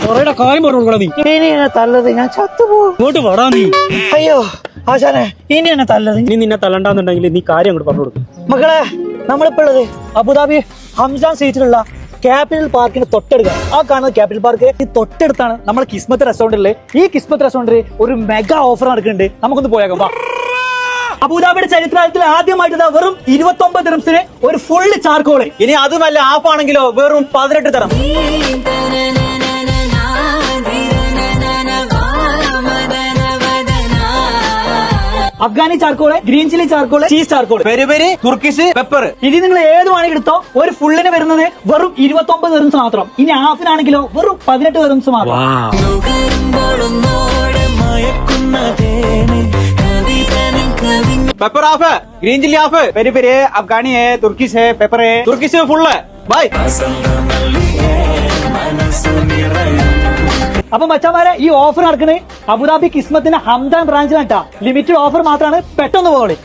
കൊറേടെ കാര്യം പറഞ്ഞോളൂ നീ. ഇനി എന്നെ തല്ലത് ഞാൻ ചത്തുപോകും. ഇങ്ങോട്ട് വടാ നീ. അയ്യോ ആശാനെ, ഇനി എന്നെ തല്ലത്. നീ നിന്നെ തല്ലണ്ടാന്നുണ്ടെങ്കിൽ നീ കാര്യം അങ്ങോട്ട് പറഞ്ഞു കൊടുക്കും. മക്കളെ, നമ്മളിപ്പോ ഉള്ളത് അബുദാബി ഹംസാൻ സീറ്റിലുള്ള ക്യാപിറ്റൽ പാർക്കിന് തൊട്ടടുക്ക. ആ കാണുന്ന ക്യാപിറ്റൽ പാർക്ക് ഈ തൊട്ടടുത്താണ് നമ്മുടെ കിസ്മത്ത് റെസ്റ്റോറന്റില്. ഈ കിസ്മത്ത് റെസ്റ്റോറന്റിൽ ഒരു മെഗാ ഓഫർ നടക്കുന്നുണ്ട്. നമുക്കൊന്ന് പോയേക്കാം. വാ. അബുദാബിയുടെ ചരിത്രത്തിൽ ആദ്യമായിട്ട് വെറും 29 ദിർഹംസിന് ഒരു ഫുള്ള് ചാർക്കോള്. ഇനി അതുമല്ല, ആഫ് ആണെങ്കിലോ വെറും 18 ദിർഹം. Afghani charcoal, green chilli charcoal, cheese charcoal, peri peri, Turkish pepper. ഇനി നിങ്ങൾ ഏത് വേണമെങ്കിൽ എടുത്തോ. ഒരു ഫുള്ളിന് വരുന്നത് വെറും 29 ദിർഹംസ് മാത്രം. ഇനി ഹാഫിനാണെങ്കിലോ വെറും 18 ദിർഹംസ് മാത്രം. पेपर ऑफ है, ग्रीन चिल्ली ऑफ है, पेरी पेरी है, अफगानी है, तुर्किश है, पेपर है, तुर्किश फुल है. बाय. അപ്പൊ മച്ചാമാരെ, ഈ ഓഫർ നടക്കുന്നത് അബുദാബി കിസ്മത്തിന്റെ ഹംദാൻ ബ്രാഞ്ചിലാട്ടാ. ലിമിറ്റഡ് ഓഫർ മാത്രമാണ്. പെട്ടെന്ന് പോകണേ.